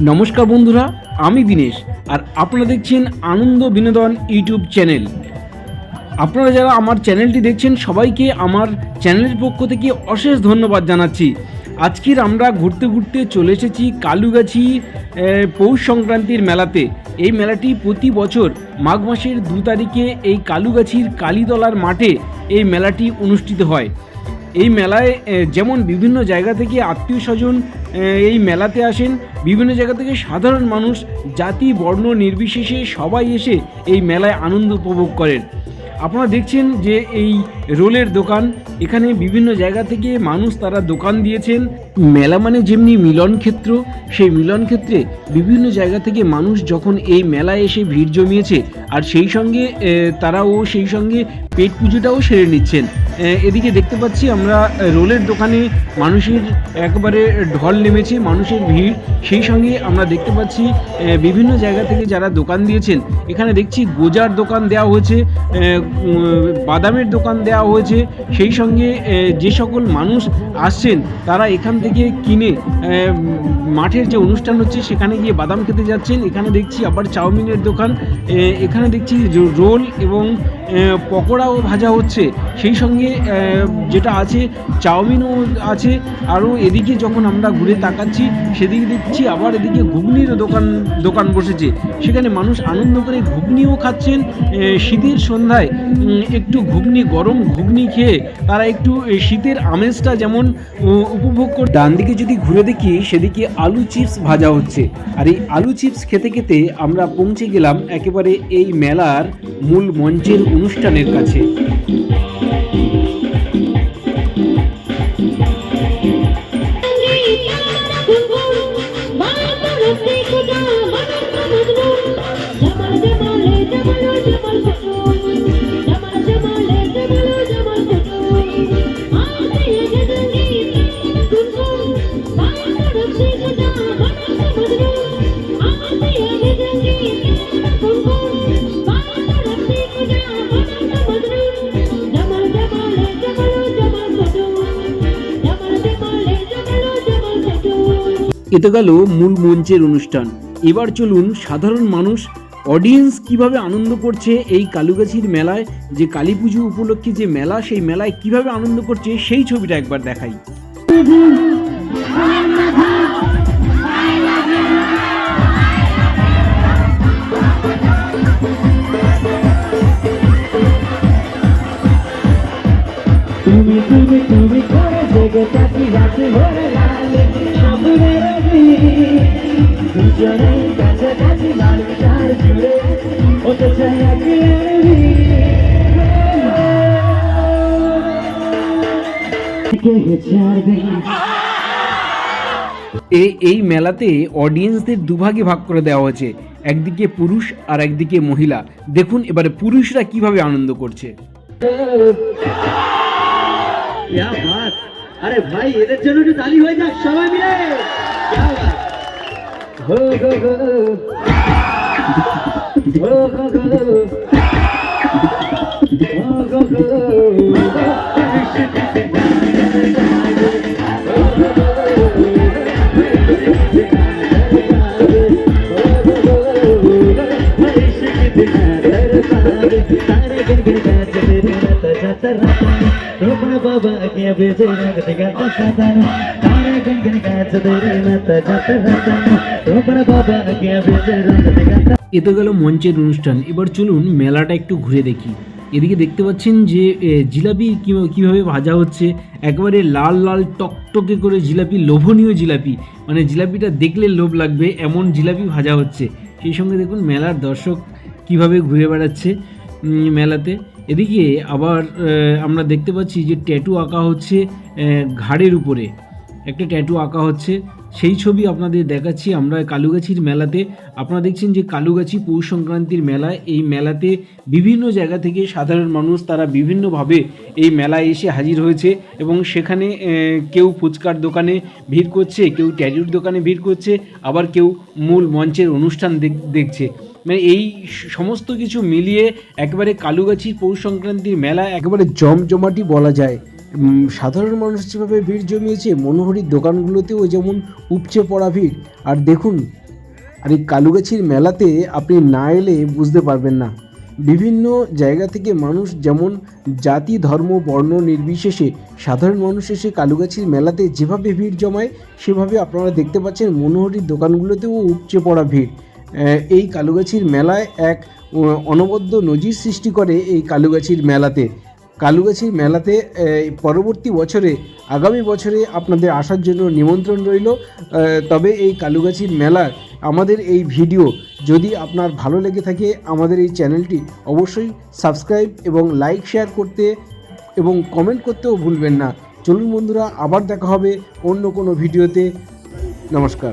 নমস্কার বন্ধুরা, আমি দিনেশ আর আপনারা দেখছেন আনন্দ বিনোদন ইউটিউব চ্যানেল। আপনারা যারা আমার চ্যানেলটি দেখছেন সবাইকে আমার চ্যানেলের পক্ষ থেকে অশেষ ধন্যবাদ জানাচ্ছি। আজকের আমরা ঘুরতে ঘুরতে চলে এসেছি কালুগাছি পৌষ সংক্রান্তির মেলাতে। এই মেলাটি প্রতি বছর মাঘ মাসের 2 তারিখে এই কালুগাছির কালীতলার মাঠে এই মেলাটি অনুষ্ঠিত হয়। এই মেলায় যেমন বিভিন্ন জায়গা থেকে আত্মীয় স্বজন এই মেলাতে আসেন, বিভিন্ন জায়গা থেকে সাধারণ মানুষ জাতি বর্ণ নির্বিশেষে সবাই এসে এই মেলায় আনন্দ উপভোগ করেন। আপনারা দেখছেন যে এই রোলের দোকান, এখানে বিভিন্ন জায়গা থেকে মানুষ তারা দোকান দিয়েছেন। মেলা মানে যেমনি মিলন ক্ষেত্র, সেই মিলন ক্ষেত্রে বিভিন্ন জায়গা থেকে মানুষ যখন এই মেলায় এসে ভিড় জমিয়েছে আর সেই সঙ্গে তারাও সেই সঙ্গে পেট পুজোটাও সেরে নিচ্ছেন। এদিকে দেখতে পাচ্ছি আমরা রোলের দোকানে মানুষের একেবারে ঢল নেমেছে, মানুষের ভিড়। সেই সঙ্গে আমরা দেখতে পাচ্ছি বিভিন্ন জায়গা থেকে যারা দোকান দিয়েছেন, এখানে দেখছি গোজার দোকান দেওয়া হয়েছে, বাদামের দোকান দেওয়া হয়েছে। সেই সঙ্গে যে সকল মানুষ আসছেন তারা এখান থেকে কিনে মাঠের যে অনুষ্ঠান হচ্ছে সেখানে গিয়ে বাদাম খেতে যাচ্ছেন। এখানে দেখছি আবার চাউমিনের দোকান, এখানে দেখছি রোল এবং পকোড়াও ভাজা হচ্ছে। সেই সঙ্গে যেটা আছে চাউমিনও আছে। আরও এদিকে যখন আমরা ঘুরে তাকাচ্ছি সেদিকে দেখছি আবার এদিকে ঘুগনিরও দোকান বসেছে, সেখানে মানুষ আনন্দ করে ঘুগনিও খাচ্ছেন। শীতের সন্ধ্যায় একটু ঘুগনি, গরম ঘুগনি খেয়ে তারা একটু শীতের আমেজটা যেমন উপভোগ করে। ডান দিকে যদি ঘুরে দেখি সেদিকে আলু চিপস ভাজা হচ্ছে, আর এই আলু চিপস খেতে খেতে আমরা পৌঁছে গেলাম একেবারে এই মেলার মূল মঞ্চের অনুষ্ঠানের কাছে। এতে গেল মূল মঞ্চের অনুষ্ঠান। এবার চলুন সাধারণ মানুষ, অডিয়েন্স কিভাবে আনন্দ করছে এই কালুগাছির মেলায়, যে কালী পুজো উপলক্ষে যে মেলা, সেই মেলায় কিভাবে আনন্দ করছে সেই ছবিটা একবার দেখাই। তুমি তুমি তুমি করে জগতাকি রাতে ভরে লালে সামনের দুজনেই কাছাকাছি মানুষার জুড়ে হতে চাই এই মেলাতে অডিয়েন্সদের দুভাগে ভাগ করে দেওয়া হয়েছে, একদিকে পুরুষ আর একদিকে মহিলা। দেখুন এবারে পুরুষরা কিভাবে আনন্দ করছে। আরে ভাই, এদের জন্য একটু তালি হয়ে যাক সবাই মিলে। बाबा के बेजे रंगते गाता सातानो तारे गंगन गाता तेरे माता जाता रातानो रोपड़ा बाबा के बेजे रंगते गाता। এ তো গেল মঞ্চের অনুষ্ঠান। এবার চলুন মেলাটা একটু ঘুরে দেখি। এদিকে দেখতে পাচ্ছেন যে জিলাপি কীভাবে ভাজা হচ্ছে, একেবারে লাল লাল টকটকে করে জিলাপি, লোভনীয় জিলাপি, মানে জিলাপিটা দেখলে লোভ লাগবে এমন জিলাপি ভাজা হচ্ছে। সেই সঙ্গে দেখুন মেলার দর্শক কিভাবে ঘুরে বেড়াচ্ছে মেলাতে। এদিকে আবার আমরা দেখতে পাচ্ছি যে ট্যাটু আঁকা হচ্ছে, ঘাড়ের উপরে একটা ট্যাটু আঁকা হচ্ছে, সেই ছবি আপনাদের দেখাচ্ছি আমরা কালুগাছির মেলাতে। আপনারা দেখছেন যে কালুগাছি পৌষ সংক্রান্তির মেলা। এই মেলাতে বিভিন্ন জায়গা থেকে সাধারণ মানুষ তারা বিভিন্নভাবে এই মেলায় এসে হাজির হয়েছে এবং সেখানে কেউ ফুচকার দোকানে ভিড় করছে, কেউ ট্যাটুর দোকানে ভিড় করছে, আবার কেউ মূল মঞ্চের অনুষ্ঠান দেখছে। মানে এই সমস্ত কিছু মিলিয়ে একেবারে কালুগাছির পৌষ সংক্রান্তির মেলা একেবারে জমজমাটি বলা যায়। সাধারণ মানুষ যেভাবে ভিড় জমিয়েছে, মনোহরির দোকানগুলোতেও যেমন উপচে পড়া ভিড়। আর দেখুন আর এই কালুগাছির মেলাতে আপনি না এলে বুঝতে পারবেন না। বিভিন্ন জায়গা থেকে মানুষ, যেমন জাতি ধর্ম বর্ণ নির্বিশেষে সাধারণ মানুষ এসে কালুগাছির মেলাতে যেভাবে ভিড় জমায়, সেভাবে আপনারা দেখতে পাচ্ছেন মনোহরির দোকানগুলোতেও উপচে পড়া ভিড়। এই কালুগাছির মেলায় এক অনবদ্য নজির সৃষ্টি করে এই কালুগাছির মেলাতে। কালুগাছির মেলাতে পরবর্তী বছরে, আগামী বছরে আপনাদের আসার জন্য নিমন্ত্রণ রইল। তবে এই কালুগাছির মেলার আমাদের এই ভিডিও যদি আপনার ভালো লেগে থাকে, আমাদের এই চ্যানেলটি অবশ্যই সাবস্ক্রাইব এবং লাইক শেয়ার করতে এবং কমেন্ট করতেও ভুলবেন না। চলুন বন্ধুরা, আবার দেখা হবে অন্য কোনো ভিডিওতে। নমস্কার।